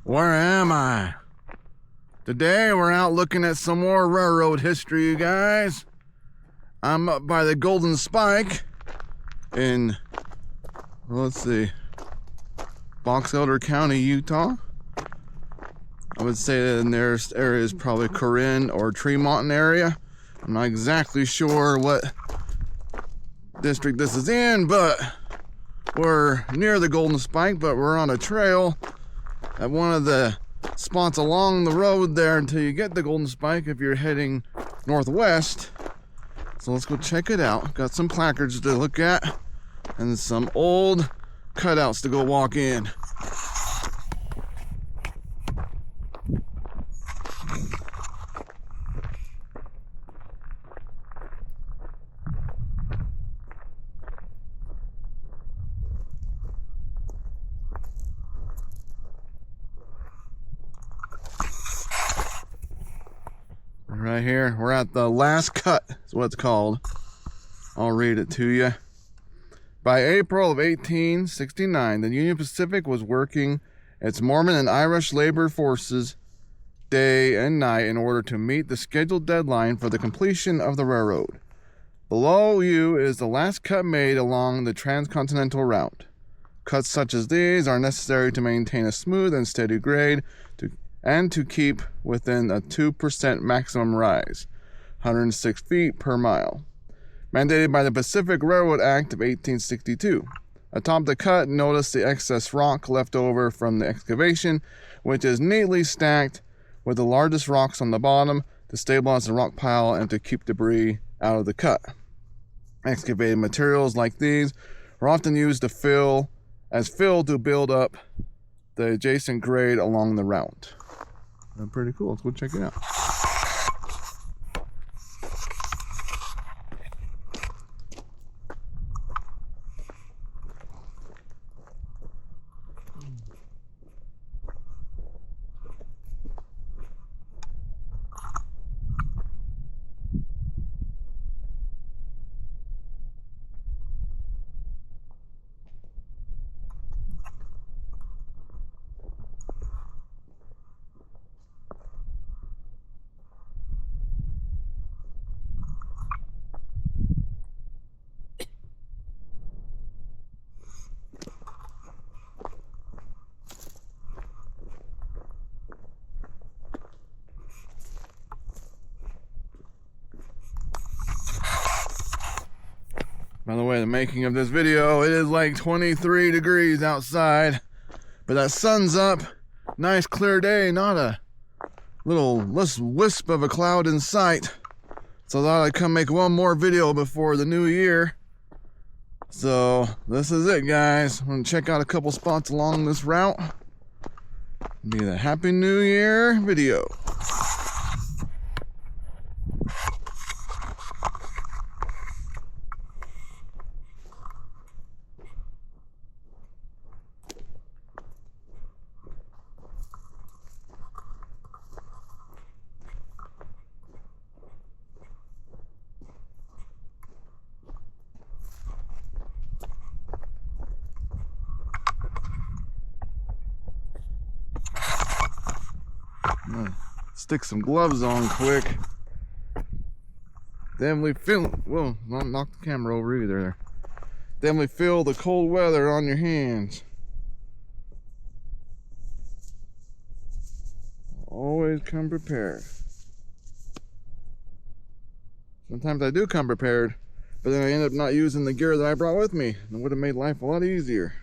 Where am I? Today we're out looking at some more railroad history, you guys. I'm up by the Golden Spike in, let's see, Box Elder County, Utah. I would say that the nearest area is probably Corinne or Tremonton area. I'm not exactly sure what district this is in, but we're near the Golden Spike, but we're on a trail at one of the spots along the road there until you get the Golden Spike if you're heading northwest. So let's go check it out. Got some placards to look at and some old cutouts to go walk in. Right here, we're at the last cut, is what it's called. I'll read it to you. By April of 1869, the Union Pacific was working its Mormon and Irish labor forces day and night in order to meet the scheduled deadline for the completion of the railroad. Below you is the last cut made along the transcontinental route. Cuts such as these are necessary to maintain a smooth and steady grade and to keep within a 2% maximum rise, 106 feet per mile, mandated by the Pacific Railroad Act of 1862. Atop the cut, notice the excess rock left over from the excavation, which is neatly stacked with the largest rocks on the bottom to stabilize the rock pile and to keep debris out of the cut. Excavated materials like these are often used to fill to build up the adjacent grade along the route. Pretty cool. Let's go check it out. By the way, the making of this video, it is like 23 degrees outside, but that sun's up. Nice clear day, not a little wisp of a cloud in sight. So I thought I'd come make one more video before the new year. So this is it, guys. I'm gonna check out a couple spots along this route. Be the Happy New Year video. Stick some gloves on quick. Definitely feel, whoa, don't knock the camera over either. Definitely feel the cold weather on your hands. Always come prepared. Sometimes I do come prepared, but then I end up not using the gear that I brought with me. It would have made life a lot easier.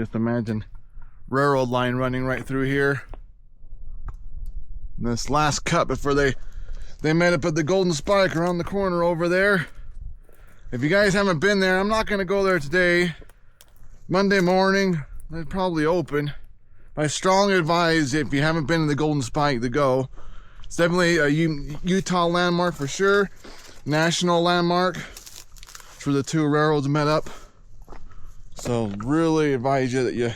just imagine railroad line running right through here. And this last cut before they met up at the Golden Spike around the corner over there. If you guys haven't been there, I'm not going to go there today. Monday morning, they're probably open. I strongly advise, if you haven't been to the Golden Spike, to go. It's definitely a Utah landmark for sure. National landmark. It's where the two railroads met up. So really advise you that you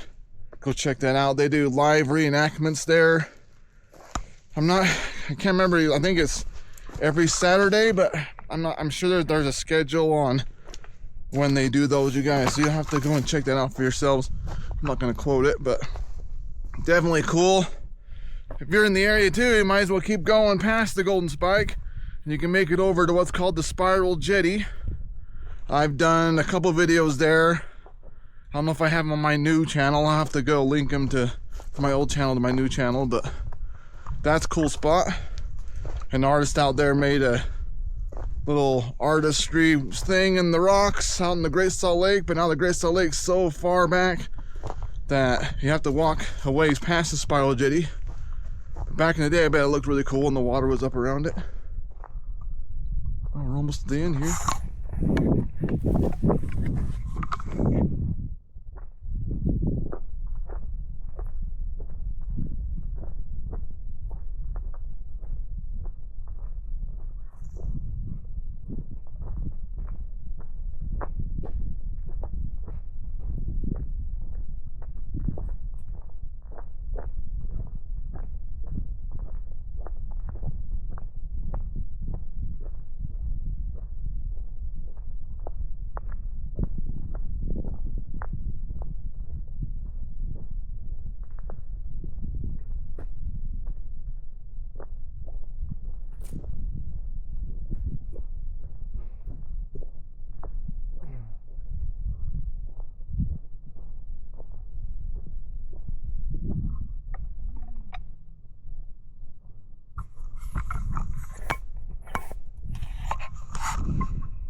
go check that out. They do live reenactments there. I can't remember, I think it's every Saturday, but I'm sure there's a schedule on when they do those, you guys. So you have to go and check that out for yourselves. I'm not gonna quote it, but definitely cool. If you're in the area too, you might as well keep going past the Golden Spike, and you can make it over to what's called the Spiral Jetty. I've done a couple videos there. I don't know if I have them on my new channel. I'll have to go link them from my old channel to my new channel, but that's a cool spot. An artist out there made a little artistry thing in the rocks out in the Great Salt Lake, but now the Great Salt Lake's so far back that you have to walk a ways past the Spiral Jetty. But back in the day, I bet it looked really cool and the water was up around it. Oh, we're almost at the end here.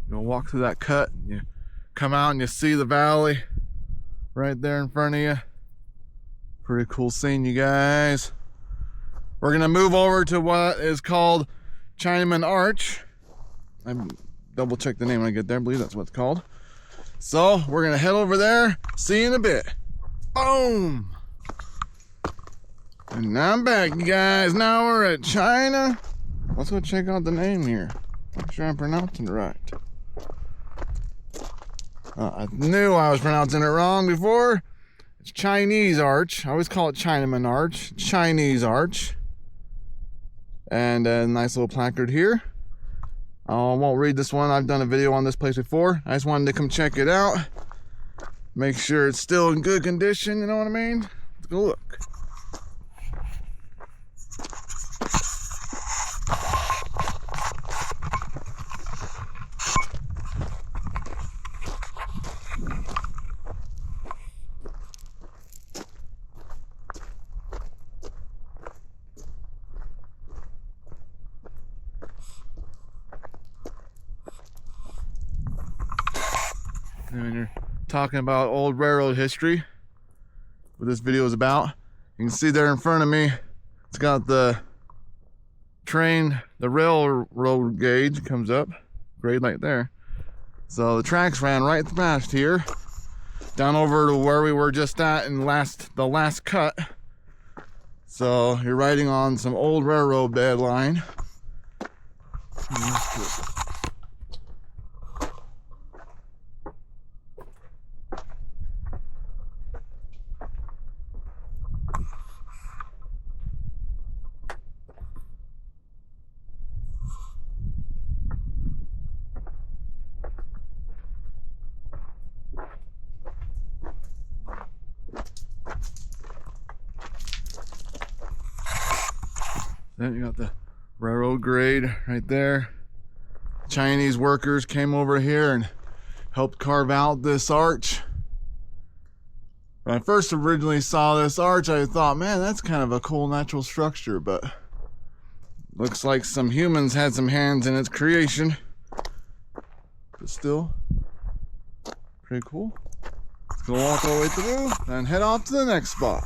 You'll walk through that cut, and you come out and you see the valley right there in front of you. Pretty cool scene, you guys. We're gonna move over to what is called Chinaman Arch. I double check the name when I get there. I believe that's what it's called. So we're gonna head over there. See you in a bit. Boom. And now I'm back, you guys. Now we're at China. Let's go check out the name here. Make sure I'm pronouncing it right. I knew I was pronouncing it wrong before. It's Chinese Arch. I always call it Chinaman Arch. Chinese Arch. And a nice little placard here. I won't read this one. I've done a video on this place before. I just wanted to come check it out. Make sure it's still in good condition, you know what I mean? Let's go look. And when you're talking about old railroad history, what this video is about, you can see there in front of me, it's got the train, the railroad gauge comes up, grade right there. So the tracks ran right past here, down over to where we were just at in the last cut. So you're riding on some old railroad bed line. Then you got the railroad grade right there. Chinese workers came over here and helped carve out this arch. When I first originally saw this arch, I thought, man, that's kind of a cool natural structure, but looks like some humans had some hands in its creation. But still, pretty cool. Let's So we'll walk all the way through and head off to the next spot.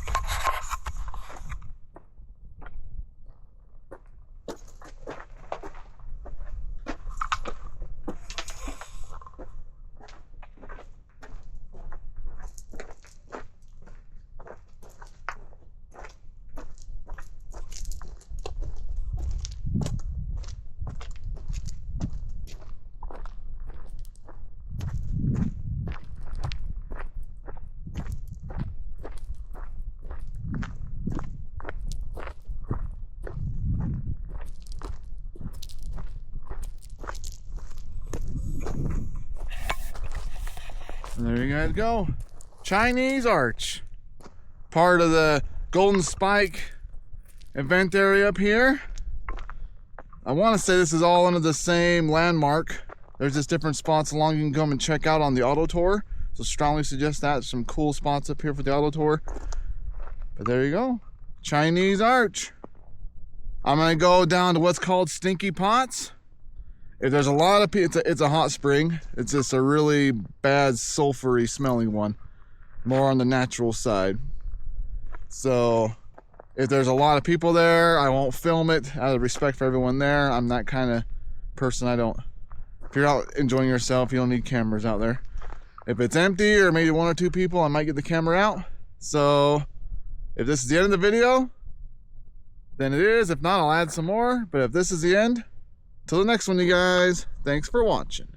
And there you guys go. Chinese Arch. Part of the Golden Spike event area up here. I want to say this is all under the same landmark. There's just different spots along you can come and check out on the auto tour. So strongly suggest that. Some cool spots up here for the auto tour. But there you go. Chinese Arch. I'm going to go down to what's called Stinky Pots. If there's a lot of people, it's a hot spring. It's just a really bad sulfury smelling one. More on the natural side. So if there's a lot of people there, I won't film it out of respect for everyone there. I'm that kind of person. If you're out enjoying yourself, you don't need cameras out there. If it's empty or maybe one or two people, I might get the camera out. So if this is the end of the video, then it is. If not, I'll add some more. But if this is the end, till the next one, you guys, thanks for watching.